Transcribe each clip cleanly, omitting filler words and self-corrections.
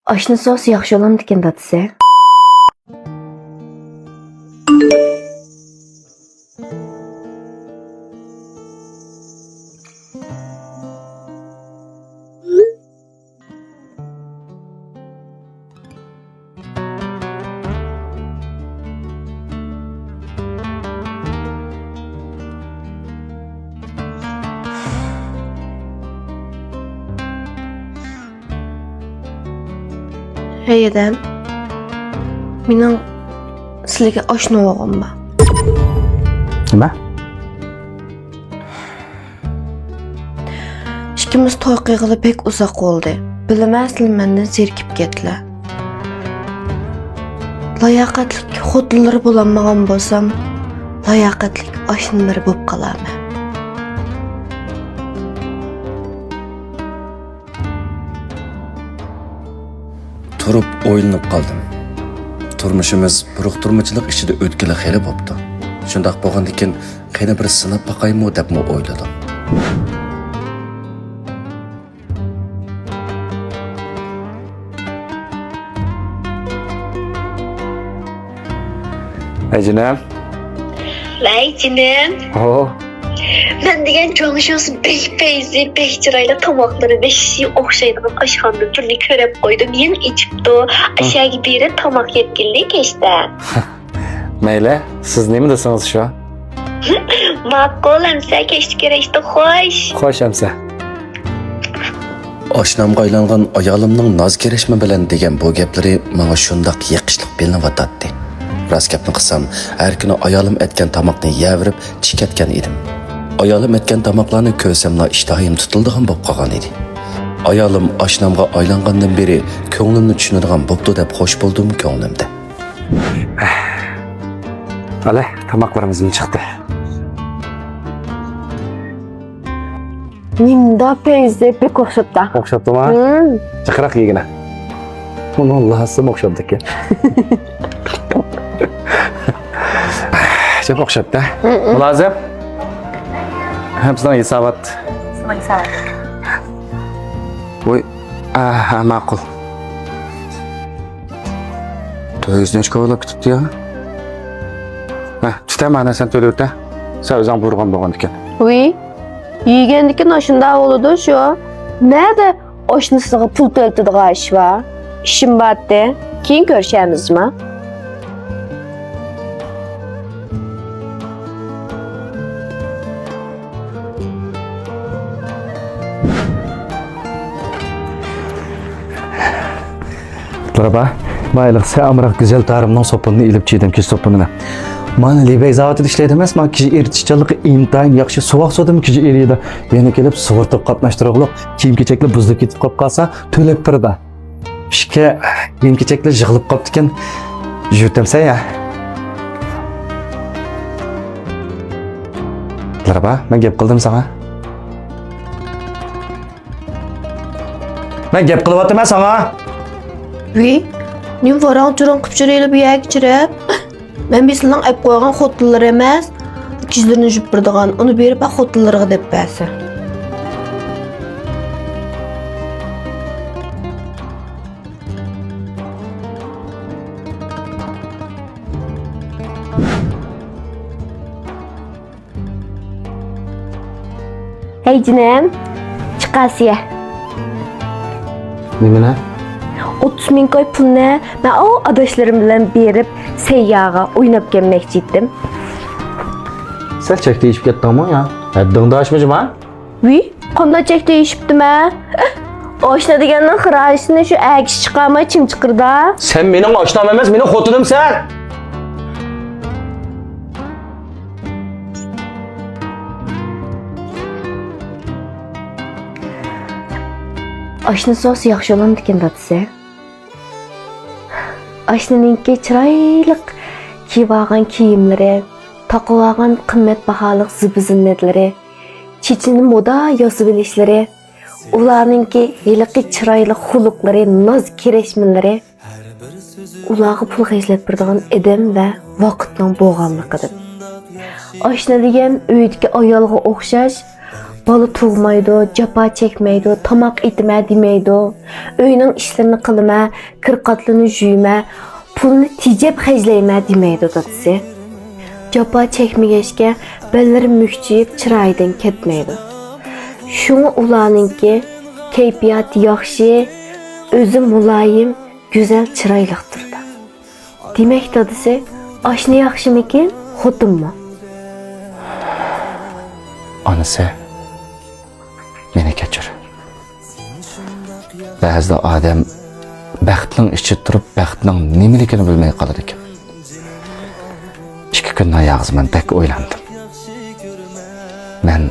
Aşını sos yaxşı olan diken datısı. Hey edem. Mening sizlarga oshno o'g'lim bor. Nima? Ikkimiz to'y qilg'ili pek uzoq bo'ldi. Bilmasdim mendan zerikib ketdilar. Layoqatlik xotinlari bo'lmagan bo'lsam, layoqatlik oshnalari bo'lib qolaman. Turib o'ylanib qoldim. Turmushimiz buruq turmuchilik ichida o'tkili xeli bo'pti. Shundaq bo'lgandikin qani bir sinab baqaymi debmi o'yladim. Ejinem. Lay canım. Oo. Ben degan çalışıyorsun bek feyzi, bek çırayla tamakları beşiği okşaydığı aşağıda türlü körep koydum. Yeni içipti o aşağı gibi yere tamak yetkiliği geçti. Meyle, siz ne mi desiniz şu an? Makul emse geçti kere işte hoş. Hoş emse. Oshnamga aylangan ayolimning noz kereshma bilan degan bu gaplari menga shundoq yiqishliq bilinyotdi. Rost gapni qilsam, har kuni ayolim aytgan tomoqni yevirib, chikatgan edim. Ayolim aytgan tomoqlarni ko'rsamla ishtohim tutildigan bo'lib qolgan edi. Ayolim oshnamga aylangandan beri ko'nglimni tushunadigan bo'pti deb xo'sh bo'ldim ko'nglimda. Hadi, tamaklarımız mı çıktı? Nimda peyzi pek o'xshabdi. Okşattı mı? Çıkırak yegine. Bunu Allah'ım okşattık ya. Çok okşattı. Mülazim. Hepsinden isabat. Sana isabet. Oy. Makul. Tövüz neçke oylap tuttu ya? Tutam ana sen töle öte. Sen özün buyurgan boğan diken. Uy. Yegendikin aşında oludu şu. Nerede aşnısıga pul töltüdüğü iş var? İşim battı. Keyin görüşemiz mi? Merhaba. Baylık sen amrak güzel tarımdan sopununu ilip çiğdim ki sopununa. Mana libey zavati işleydi emas, ma kişi ertişçılığı intayin yaxşı suvoq sodim kişi eriydi. Beni kelip sug'urtib qatnashtirib, kiyim-kechaklar buzilib ketib qolib qolsa, to'lab turdi. Ishga kiyim-kechaklar yig'ilib qolibdi ekan. Jutamsa ya. Merhaba, men gap qildim sana. Men gap qilyapman sana. Uy. Nim varang turang küpçüreyle bir yer geçirip. Ben bir silan ep koygan xotinlar emas, kişilerini jüpürdiğen, onu berip bak xotinlarga dep bersin. Hey canım, çıkasıya. Nimene? 30 bin koy pulni ben o adaşlarım bilen berip seyyağa oynap gelmekçiydim. Sen çek deyişip kettin ama ya. Eddin açmacım ha? Uy, qanday çek deyişipdim ha? Oşna degandan xirayishini şu əgish chiqamay chim chiqirda. Sen benim aşnam emas, benim xotinim sen. Aşını sos yaxşı olan diken datısı. Aşnınınki çıraylık kiyvagan kiyimleri, takıvagan kıymet bahalık zıbı-zınnetleri, çiçini moda yazı bilişleri, ularınki yılıqı çıraylık hulukları, naz kereşminleri, ulağı pul xeşlet birdiğin edem ve vakıtlan boğanlıqıdır. Aşna degen öydeki ayalga oxşaş, Balı tuğmaydı, capa çekmeydi, tamak itme demeydi. Öyünün işlerini kılıma, kırkatlını jüyme, pulunu tecep hecleyme demeydi dadısı. Capa çekmegeçke bellerim mükçeyip çıraydan ketmeydi. Şunu ulanınki keyfiyat yaxşı, özü mulayim, güzel çıraylıqtır da. Demek dadısı, aşını yaxşı mekin, xudun mu? Anısı, meni kechir. Ba'zida odam baxtning ichida turib, baxtning nimaligini bilmay qolar ekan. 2 kundan yog'iz men bak o'ylandim. Men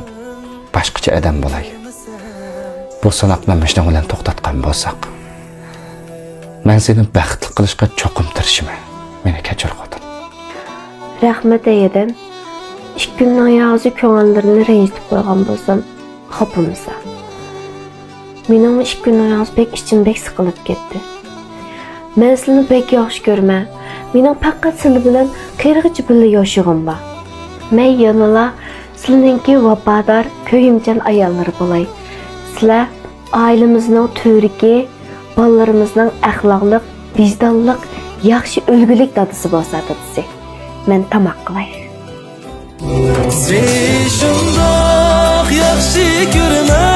boshqacha odam bo'lay. Bu sanoqni mashina bilan to'xtatgan bo'lsak, men seni baxtli qilishga cho'qim tirishman. Meni kechir xotin. Rahmet eyedim. 2 gündən yazı köngəllərini rəncitib qoyğan bolsam, xapımıza. Mening 2 gündən yazı pek içim bek sıqılıb getdi. Mən sizini pek yaxşı görmə. Mening faqat sizlar bilan qeyrğıcı birga yaşığım var. Mən yanıla sizlarninki vafodar, köyümcan ayollar bolay. Sizlar ailemizning töriki, balalarimizning axloqliq, vijdonliq, yaxshi ulgulik dadısı bolsa dadısı. Mən tamaq qilay. Seni şundak yaxşı görmə